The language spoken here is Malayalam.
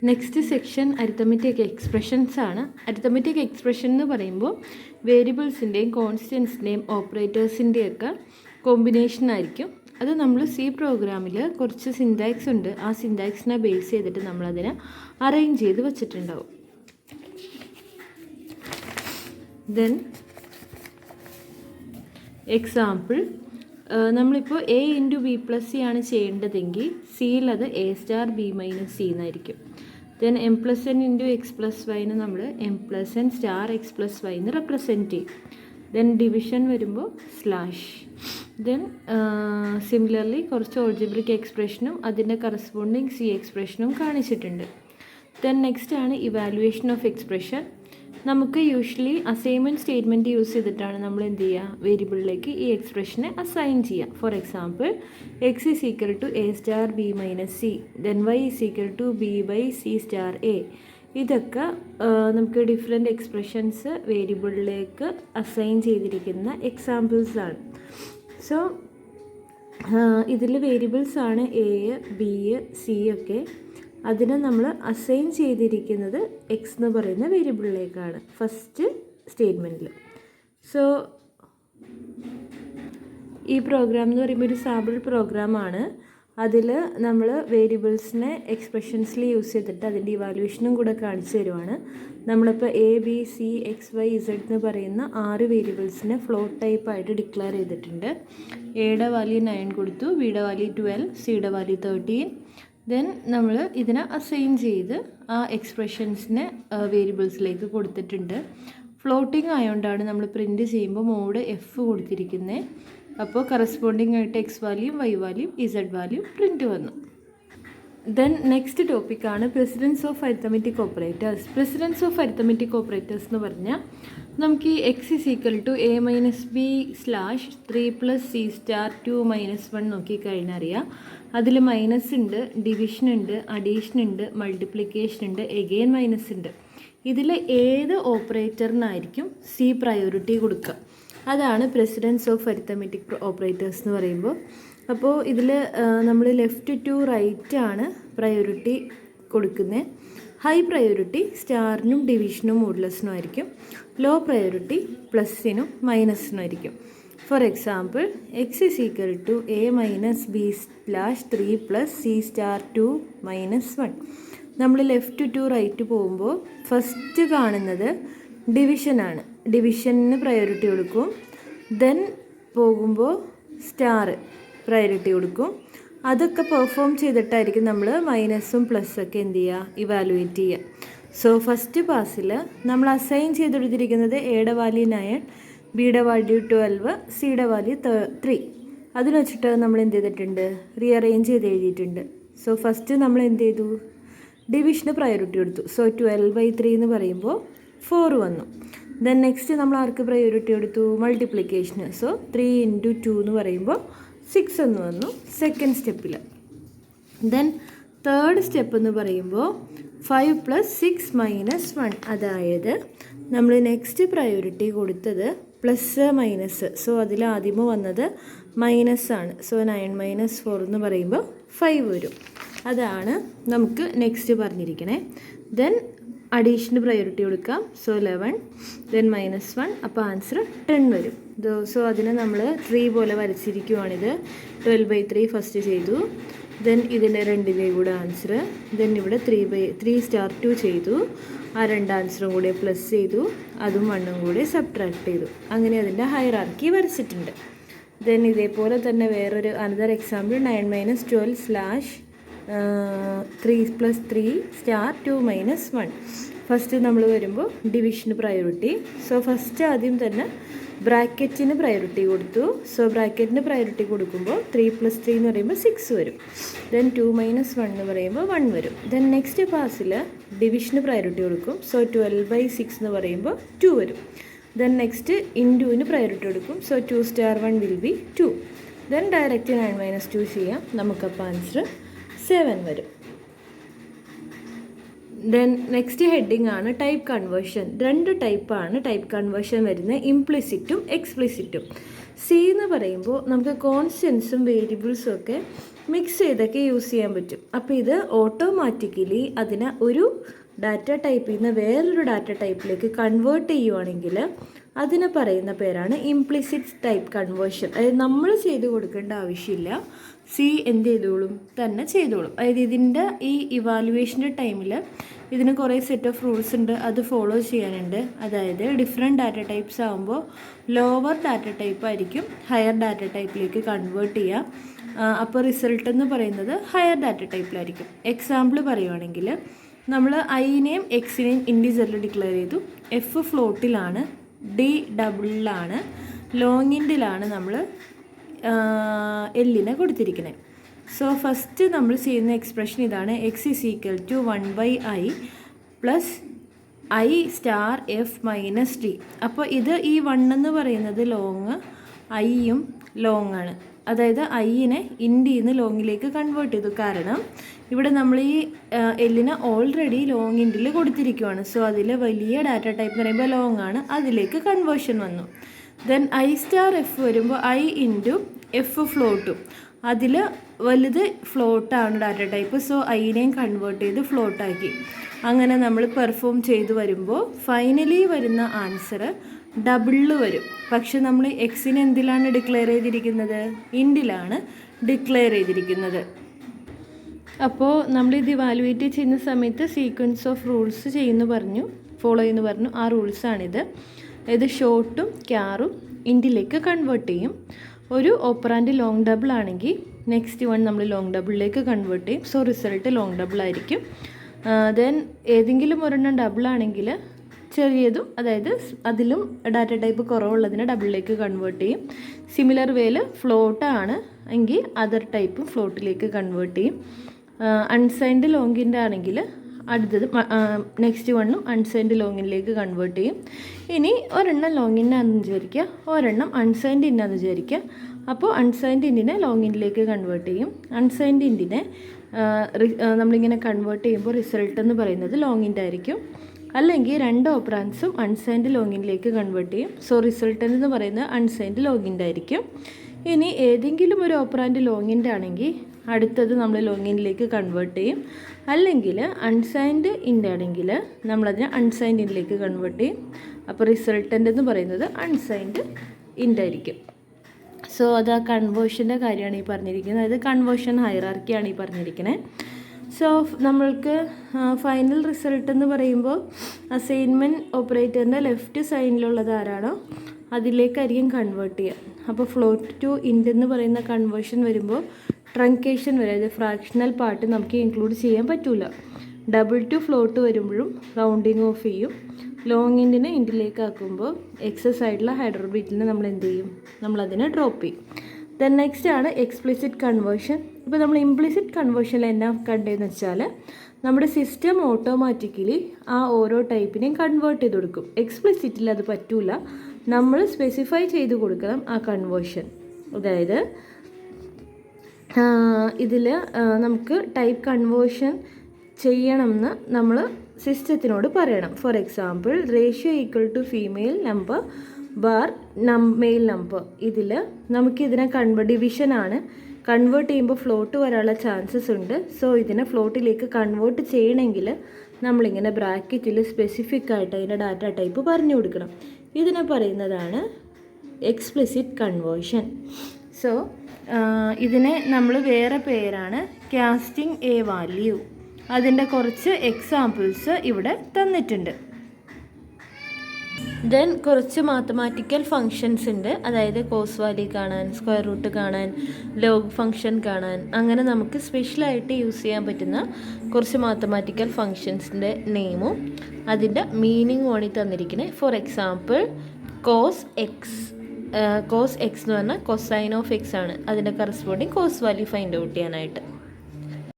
നെക്സ്റ്റ് സെക്ഷൻ അരിത്തമെറ്റിക് എക്സ്പ്രഷൻസ് ആണ്. അരിത്തമെറ്റിക് എക്സ്പ്രഷൻ എന്ന് പറയുമ്പോൾ വേരിയബിൾസിൻ്റെയും കോൺസ്റ്റൻസിൻ്റെയും ഓപ്പറേറ്റേഴ്സിൻ്റെയൊക്കെ കോമ്പിനേഷൻ ആയിരിക്കും. അത് നമ്മൾ സി പ്രോഗ്രാമിൽ കുറച്ച് സിൻടാക്സ് ഉണ്ട്. ആ സിൻടാക്സിനെ ബേസ് ചെയ്തിട്ട് നമ്മളതിനെ അറേഞ്ച് ചെയ്ത് വച്ചിട്ടുണ്ടാവും. ദെൻ എക്സാമ്പിൾ, നമ്മളിപ്പോൾ A into B plus C ആണ് ചെയ്യേണ്ടതെങ്കിൽ സിയിൽ അത് A star B minus C എന്നായിരിക്കും. Then M plus N into X plus വൈന് നമ്മൾ M plus N star X plus Y എന്ന് റെപ്രസെൻറ്റ് ചെയ്യും. ദെൻ ഡിവിഷൻ വരുമ്പോൾ സ്ലാഷ്. ദെൻ സിമിലർലി കുറച്ച് ഓൾജിബ്രിക് എക്സ്പ്രഷനും അതിൻ്റെ കറസ്പോണ്ടിങ് സി എക്സ്പ്രഷനും കാണിച്ചിട്ടുണ്ട്. ദെൻ നെക്സ്റ്റ് ആണ് ഇവാലുവേഷൻ ഓഫ് എക്സ്പ്രഷൻ. നമുക്ക് യൂഷ്വലി അസൈൻമെൻറ്റ് സ്റ്റേറ്റ്മെൻറ്റ് യൂസ് ചെയ്തിട്ടാണ് നമ്മൾ എന്ത് ചെയ്യുക, വേരിയബിളിലേക്ക് ഈ എക്സ്പ്രഷനെ അസൈൻ ചെയ്യുക. For example, X is equal to A star B minus C, then Y is equal to B by C star A. ഇതൊക്കെ നമുക്ക് ഡിഫറെൻറ്റ് എക്സ്പ്രഷൻസ് വേരിയബിളിലേക്ക് അസൈൻ ചെയ്തിരിക്കുന്ന എക്സാമ്പിൾസാണ്. സോ ഇതിൽ വേരിയബിൾസ് ആണ് എ, ബി, സി ഒക്കെ. അതിനെ നമ്മൾ അസൈൻ ചെയ്തിരിക്കുന്നത് എക്സ് എന്ന് പറയുന്ന വേരിയബിളിലേക്കാണ് ഫസ്റ്റ് സ്റ്റേറ്റ്മെൻറ്റിൽ. സോ ഈ പ്രോഗ്രാം എന്ന് പറയുമ്പോൾ ഒരു സാമ്പിൾ പ്രോഗ്രാമാണ്. അതിൽ നമ്മൾ വേരിയബിൾസിനെ എക്സ്പ്രഷൻസിൽ യൂസ് ചെയ്തിട്ട് അതിൻ്റെ ഇവാലുവേഷനും കൂടെ കാണിച്ചു തരുവാണ്. നമ്മളിപ്പോൾ A, B, C, X, Y, Z എന്ന് പറയുന്ന 6 വേരിയബിൾസിനെ ഫ്ലോട്ട് ടൈപ്പായിട്ട് ഡിക്ലെയർ ചെയ്തിട്ടുണ്ട്. എയുടെ വാല്യൂ 9 കൊടുത്തു, ബിയുടെ വാല്യൂ 12, സിയുടെ വാല്യൂ 13. ദെൻ നമ്മൾ ഇതിനെ അസൈൻ ചെയ്ത് ആ എക്സ്പ്രഷൻസിനെ വേരിയബിൾസിലേക്ക് കൊടുത്തിട്ടുണ്ട്. ഫ്ലോട്ടിംഗ് ആയതുകൊണ്ടാണ് നമ്മൾ പ്രിൻറ്റ് ചെയ്യുമ്പോൾ മോഡ് എഫ് കൊടുത്തിരിക്കുന്നത്. അപ്പോൾ കറസ്പോണ്ടിങ് ആയിട്ട് എക്സ് വാല്യൂം, വൈ വാല്യൂം, ഇസഡ് വാല്യൂം പ്രിൻറ്റ് വന്നു. ദെൻ നെക്സ്റ്റ് ടോപ്പിക്കാണ് precedence of arithmetic operators. Precedence of arithmetic operators എന്ന് പറഞ്ഞാൽ നമുക്ക് ഈ X is equal to A minus B slash 3 plus C star 2 minus 1 നോക്കിക്കഴിഞ്ഞാൽ അറിയാം. അതിൽ മൈനസ് ഉണ്ട്, ഡിവിഷൻ ഉണ്ട്, അഡീഷൻ ഉണ്ട്, മൾട്ടിപ്ലിക്കേഷൻ ഉണ്ട്, എഗെയിൻ മൈനസ് ഉണ്ട്. ഇതിൽ ഏത് ഓപ്പറേറ്ററിനായിരിക്കും സി പ്രയോറിറ്റി കൊടുക്കുക? അതാണ് പ്രസിഡൻസ് ഓഫ് അരിത്തമെറ്റിക് ഓപ്പറേറ്റേഴ്സ് എന്ന് പറയുമ്പോൾ. അപ്പോൾ ഇതിൽ നമ്മൾ ലെഫ്റ്റ് ടു റൈറ്റ് ആണ് പ്രയോറിറ്റി കൊടുക്കുന്നത്. ഹൈ പ്രയോറിറ്റി സ്റ്റാറിനും ഡിവിഷനും മോഡുലസിനും ആയിരിക്കും. ലോ പ്രയോറിറ്റി പ്ലസിനും മൈനസിനും ആയിരിക്കും. For example, X is equal to A minus B slash 3 plus C star 2 minus 1. നമ്മൾ ലെഫ്റ്റ് ടു റൈറ്റ് പോകുമ്പോൾ ഫസ്റ്റ് കാണുന്നത് ഡിവിഷനാണ്. ഡിവിഷന് പ്രയോറിറ്റി കൊടുക്കും. ദെൻ പോകുമ്പോൾ സ്റ്റാർ പ്രയോറിറ്റി കൊടുക്കും. അതൊക്കെ പെർഫോം ചെയ്തിട്ടായിരിക്കും നമ്മൾ മൈനസും പ്ലസ്സൊക്കെ എന്ത് ചെയ്യുക, ഇവാലുവേറ്റ് ചെയ്യുക. സോ ഫസ്റ്റ് പാസിൽ നമ്മൾ അസൈൻ ചെയ്തെടുത്തിരിക്കുന്നത് എയുടെ വാല്യൂ 9, ബിയുടെ വാല്യൂ 12, സിയുടെ വാല്യൂ 3. അതിന് വെച്ചിട്ട് നമ്മൾ എന്ത് ചെയ്തിട്ടുണ്ട്, റീഅറേഞ്ച് ചെയ്ത് എഴുതിയിട്ടുണ്ട്. സോ ഫസ്റ്റ് നമ്മൾ എന്ത് ചെയ്തു, ഡിവിഷന് പ്രയോറിറ്റി കൊടുത്തു. സോ 12/3 എന്ന് പറയുമ്പോൾ 4 വന്നു. ദെൻ നെക്സ്റ്റ് നമ്മൾ ആർക്ക് പ്രയോറിറ്റി കൊടുത്തു, മൾട്ടിപ്ലിക്കേഷന്. സോ 3 × 2 എന്ന് പറയുമ്പോൾ 6 എന്ന് വന്നു സെക്കൻഡ് സ്റ്റെപ്പിൽ. ദെൻ തേർഡ് സ്റ്റെപ്പ് എന്ന് പറയുമ്പോൾ 5 + 6 - 1. അതായത് നമ്മൾ നെക്സ്റ്റ് പ്രയോറിറ്റി കൊടുത്തത് പ്ലസ് മൈനസ്. സോ അതിൽ ആദ്യമേ വന്നത് മൈനസ് ആണ്. സോ 9 - 4 എന്ന് പറയുമ്പോൾ 5 വരും. അതാണ് നമുക്ക് നെക്സ്റ്റ് പറഞ്ഞിരിക്കണേ. ദെൻ അഡീഷന് പ്രയോറിറ്റി കൊടുക്കാം. സോ 11, ദെൻ -1, അപ്പോൾ ആൻസർ 10 വരും. സോ അതിനെ നമ്മൾ ട്രീ പോലെ വരച്ചിരിക്കുവാണിത്. 12/3 ഫസ്റ്റ് ചെയ്തു. ദെൻ ഇതിൻ്റെ രണ്ടിൻ്റെയും കൂടെ ആൻസർ. ദെൻ ഇവിടെ 3 സ്റ്റാർ 2 ചെയ്തു. ആ 2 ആൻസറും കൂടെ പ്ലസ് ചെയ്തു. അതും 1ഉം കൂടെ സബ്ട്രാക്ട് ചെയ്തു. അങ്ങനെ അതിൻ്റെ ഹൈറാർക്കി വരച്ചിട്ടുണ്ട്. ദെൻ ഇതേപോലെ തന്നെ വേറൊരു another example 9 - 12 slash 3 + 3 star 2 - 1. First നമ്മൾ വരുമ്പോൾ ഡിവിഷന് പ്രയോറിറ്റി. സോ ഫസ്റ്റ് ആദ്യം തന്നെ ബ്രാക്കറ്റിന് പ്രയോറിറ്റി കൊടുത്തു. സോ ബ്രാക്കറ്റിന് പ്രയോറിറ്റി കൊടുക്കുമ്പോൾ 3 + 3 എന്ന് പറയുമ്പോൾ 6 വരും. ദെൻ 2 - 1 എന്ന് പറയുമ്പോൾ 1 വരും. ദെൻ നെക്സ്റ്റ് പാസിൽ ഡിവിഷന് പ്രയോറിറ്റി കൊടുക്കും. സോ 12/6 എന്ന് പറയുമ്പോൾ 2 വരും. ദെൻ നെക്സ്റ്റ് ഇൻറ്റുവിന് പ്രയോറിറ്റി കൊടുക്കും. So 2 star 1 will be 2. Then direct 9 - 2 ചെയ്യാം. നമുക്കപ്പോൾ ആൻസർ 7 വരും. ദെൻ നെക്സ്റ്റ് ഹെഡിങ് ആണ് ടൈപ്പ് കൺവേർഷൻ. 2 ടൈപ്പാണ് ടൈപ്പ് കൺവേർഷൻ വരുന്നത്, ഇംപ്ലിസിറ്റും എക്സ്പ്ലിസിറ്റും. സി എന്ന് പറയുമ്പോൾ നമുക്ക് കോൺസ്റ്റൻസും വേരിയബിൾസും ഒക്കെ മിക്സ് ചെയ്തൊക്കെ യൂസ് ചെയ്യാൻ പറ്റും. അപ്പോൾ ഇത് ഓട്ടോമാറ്റിക്കലി അതിനെ ഒരു ഡാറ്റ ടൈപ്പിൽ നിന്ന് വേറൊരു ഡാറ്റ ടൈപ്പിലേക്ക് കൺവേർട്ട് ചെയ്യുവാണെങ്കിൽ അതിനെ പറയുന്ന പേരാണ് ഇംപ്ലിസിറ്റ് ടൈപ്പ് കൺവേർഷൻ. അതായത് നമ്മൾ ചെയ്ത് കൊടുക്കേണ്ട ആവശ്യമില്ല, സി എന്ത് ചെയ്തോളും തന്നെ ചെയ്തോളും. അതായത് ഇതിൻ്റെ ഈ ഇവാലുവേഷൻ്റെ ടൈമിൽ ഇതിന് കുറേ സെറ്റ് ഓഫ് റൂൾസ് ഉണ്ട്, അത് ഫോളോ ചെയ്യാനുണ്ട്. അതായത് ഡിഫറെൻറ്റ് ഡാറ്റ ടൈപ്സ് ആകുമ്പോൾ ലോവർ ഡാറ്റ ടൈപ്പ് ആയിരിക്കും ഹയർ ഡാറ്റ ടൈപ്പിലേക്ക് കൺവേർട്ട് ചെയ്യുക. അപ്പോൾ റിസൾട്ട് എന്ന് പറയുന്നത് ഹയർ ഡാറ്റ ടൈപ്പിലായിരിക്കും. എക്സാമ്പിൾ പറയുവാണെങ്കിൽ നമ്മൾ ഐനെയും എക്സിനെയും ഇൻഡിജറിൽ ഡിക്ലെയർ ചെയ്തു, എഫ് ഫ്ലോട്ടിലാണ്, ഡി ഡബിളിലാണ്, ലോങ് ഇൻഡിലാണ് നമ്മൾ എല്ലിനെ കൊടുത്തിരിക്കുന്നത്. സോ ഫസ്റ്റ് നമ്മൾ ചെയ്യുന്ന എക്സ്പ്രഷൻ ഇതാണ്, X is equal to 1/i plus I star F minus D. അപ്പോൾ ഇത് ഈ 1 എന്ന് പറയുന്നത് ലോങ്, ഐയും ലോങ് ആണ്. അതായത് ഐനെ ഇൻഡിയിൽ നിന്ന് ലോങ്ങിലേക്ക് കൺവേർട്ട് ചെയ്തു. കാരണം ഇവിടെ നമ്മൾ ഈ എല്ലിനെ ഓൾറെഡി ലോങ് ഇൻഡിൽ കൊടുത്തിരിക്കുകയാണ്. സോ അതിൽ വലിയ ഡാറ്റ ടൈപ്പ് എന്ന് പറയുമ്പോൾ ലോങ് ആണ്, അതിലേക്ക് കൺവേർഷൻ വന്നു. ദെൻ ഐ സ്റ്റാർ എഫ് വരുമ്പോൾ ഐ ഇൻറ്റു എഫ് ഫ്ലോട്ടും, അതിൽ വലുത് ഫ്ലോട്ടാണ് ഡാറ്റ ടൈപ്പ്. സോ ഐനെയും കൺവേർട്ട് ചെയ്ത് ഫ്ലോട്ടാക്കി. അങ്ങനെ നമ്മൾ പെർഫോം ചെയ്ത് വരുമ്പോൾ ഫൈനലി വരുന്ന ആൻസർ ഡബിളിൽ വരും. പക്ഷെ നമ്മൾ എക്സിനെ എന്തിലാണ് ഡിക്ലെയർ ചെയ്തിരിക്കുന്നത്? ഇൻഡിലാണ് ഡിക്ലെയർ ചെയ്തിരിക്കുന്നത്. അപ്പോൾ നമ്മളിത് ഇവാലുവേറ്റ് ചെയ്യുന്ന സമയത്ത് സീക്വൻസ് ഓഫ് റൂൾസ് ഫോളോ ചെയ്യുന്നു പറഞ്ഞു. ആ റൂൾസാണിത്. ഇത് ഷോർട്ടും ക്യാറും ഇൻഡിലേക്ക് കൺവേർട്ട് ചെയ്യും. ഒരു ഓപ്പറാൻഡ് ലോങ് ഡബിൾ ആണെങ്കിൽ നെക്സ്റ്റ് വൺ നമ്മൾ ലോങ് ഡബിളിലേക്ക് കൺവേർട്ട് ചെയ്യും. സോ റിസൾട്ട് ലോങ് ഡബിൾ ആയിരിക്കും. ദെൻ ഏതെങ്കിലും ഒരെണ്ണം ഡബിൾ ആണെങ്കിൽ ചെറിയതും, അതായത് അതിലും ഡാറ്റ ടൈപ്പ് കുറവുള്ളതിനെ ഡബിളിലേക്ക് കൺവേർട്ട് ചെയ്യും. സിമിലർ വേയിൽ ഫ്ലോട്ടാണ് എങ്കിൽ അതർ ടൈപ്പും ഫ്ലോട്ടിലേക്ക് കൺവേർട്ട് ചെയ്യും. അൺസൈൻഡ് ലോങ്ങിൻ്റെ ആണെങ്കിൽ അടുത്തത് നെക്സ്റ്റ് വണ്ണും അൺസൈൻഡ് ലോങ്ങിനിലേക്ക് കൺവേർട്ട് ചെയ്യും. ഇനി ഒരെണ്ണം ലോങ്ങിനാന്ന് വിചാരിക്കുക, ഒരെണ്ണം അൺസൈൻഡ് ഇന്നാന്ന് വിചാരിക്കുക. അപ്പോൾ അൺസൈൻഡ് ഇൻഡിനെ ലോങ് ഇൻഡിലേക്ക് കൺവേർട്ട് ചെയ്യും. അൺസൈൻഡ് ഇൻഡിനെ നമ്മളിങ്ങനെ കൺവേർട്ട് ചെയ്യുമ്പോൾ റിസൾട്ട് എന്ന് പറയുന്നത് ലോങ് ഇൻഡ് ആയിരിക്കും. അല്ലെങ്കിൽ രണ്ട് ഓപ്പറാൻസും അൺസൈൻഡ് ലോങ് ഇൻഡിലേക്ക് കൺവേർട്ട് ചെയ്യും. സോ റിസൾട്ട് എന്ന് പറയുന്നത് അൺസൈൻഡ് ലോങ് ഇൻഡ് ആയിരിക്കും. ഇനി ഏതെങ്കിലും ഒരു ഓപ്പറാൻഡ് ലോങ് ഇൻഡ് ആണെങ്കിൽ അടുത്തത് നമ്മൾ ലോങ് ഇൻഡിലേക്ക് കൺവേർട്ട് ചെയ്യും. അല്ലെങ്കിൽ അൺസൈൻഡ് ഇൻഡ് ആണെങ്കിൽ നമ്മളതിനെ അൺസൈൻഡ് ഇൻഡിലേക്ക് കൺവേർട്ട് ചെയ്യും. അപ്പോൾ റിസൾട്ടൻ്റ് എന്ന് പറയുന്നത് അൺസൈൻഡ് ഇൻഡ് ആയിരിക്കും. സോ അത് ആ കൺവേർഷൻ്റെ കാര്യമാണ് ഈ പറഞ്ഞിരിക്കുന്നത്. അതായത് കൺവേർഷൻ ഹൈറാർക്കിയാണ് ഈ പറഞ്ഞിരിക്കുന്നത്. സോ നമ്മൾക്ക് ഫൈനൽ റിസൾട്ട് എന്ന് പറയുമ്പോൾ അസൈൻമെൻറ്റ് ഓപ്പറേറ്ററിൻ്റെ ലെഫ്റ്റ് സൈഡിലുള്ളത് ആരാണോ അതിലേക്കായിരിക്കും കൺവേർട്ട് ചെയ്യുക. അപ്പോൾ ഫ്ലോട്ട് ടു ഇൻഡ് എന്ന് പറയുന്ന കൺവേർഷൻ വരുമ്പോൾ ട്രങ്കേഷൻ വരെ, അതായത് ഫ്രാക്ഷണൽ പാർട്ട് നമുക്ക് ഇൻക്ലൂഡ് ചെയ്യാൻ പറ്റില്ല. ഡബിൾ ടു ഫ്ലോട്ട് വരുമ്പോഴും റൗണ്ടിങ് ഓഫ് ചെയ്യും. ലോങ് ഇൻഡിനെ ഇൻഡിലേക്ക് ആക്കുമ്പോൾ എക്സസ് ആയിട്ടുള്ള ഹൈഡ്രോബീറ്റിനെ നമ്മൾ എന്ത് ചെയ്യും? നമ്മളതിനെ ഡ്രോപ്പ് ചെയ്യും. ദെൻ നെക്സ്റ്റ് ആണ് എക്സ്പ്ലിസിറ്റ് കൺവേർഷൻ. ഇപ്പോൾ നമ്മൾ ഇംപ്ലിസിറ്റ് കൺവേർഷനിൽ എന്നാ കണ്ടതെന്ന് വെച്ചാൽ നമ്മുടെ സിസ്റ്റം ഓട്ടോമാറ്റിക്കലി ആ ഓരോ ടൈപ്പിനെയും കൺവേർട്ട് ചെയ്ത് കൊടുക്കും. എക്സ്പ്ലിസിറ്റിൽ അത് പറ്റില്ല, നമ്മൾ സ്പെസിഫൈ ചെയ്ത് കൊടുക്കണം ആ കൺവേർഷൻ. അതായത് ഇതിൽ നമുക്ക് ടൈപ്പ് കൺവേർഷൻ ചെയ്യണമെന്ന് നമ്മൾ സിസ്റ്റത്തിനോട് പറയണം. For example ratio equal to female number bar male number. ഇതിൽ നമുക്കിതിനെ ഡിവിഷനാണ്. കൺവേർട്ട് ചെയ്യുമ്പോൾ ഫ്ലോട്ട് വരാനുള്ള ചാൻസസ് ഉണ്ട്. സോ ഇതിനെ ഫ്ലോട്ടിലേക്ക് കൺവേർട്ട് ചെയ്യണമെങ്കിൽ നമ്മളിങ്ങനെ ബ്രാക്കറ്റിൽ സ്പെസിഫിക് ആയിട്ട് അതിൻ്റെ ഡാറ്റ ടൈപ്പ് പറഞ്ഞു കൊടുക്കണം. ഇതിനെ പറയുന്നതാണ് എക്സ്പ്ലിസിറ്റ് കൺവേർഷൻ. സോ ഇതിനെ നമ്മൾ വേറെ പേരാണ് കാസ്റ്റിംഗ് എ വാല്യൂ. അതിൻ്റെ കുറച്ച് എക്സാമ്പിൾസ് ഇവിടെ തന്നിട്ടുണ്ട്. ദെൻ കുറച്ച് മാത്തമാറ്റിക്കൽ ഫങ്ഷൻസ് ഉണ്ട്. അതായത് കോസ് വാല്യൂ കാണാൻ, സ്ക്വയർ റൂട്ട് കാണാൻ, ലോഗ് ഫങ്ഷൻ കാണാൻ, അങ്ങനെ നമുക്ക് സ്പെഷ്യലായിട്ട് യൂസ് ചെയ്യാൻ പറ്റുന്ന കുറച്ച് മാത്തമാറ്റിക്കൽ ഫങ്ഷൻസിൻ്റെ നെയിമും അതിൻ്റെ മീനിങ്ങും ആണ് തന്നിരിക്കുന്നത്. ഫോർ എക്സാമ്പിൾ കോസ് എക്സ് എന്ന് പറഞ്ഞാൽ കൊസൈൻ ഓഫ് എക്സ് ആണ്. അതിൻ്റെ corresponding cos value find out ചെയ്യാനായിട്ട്.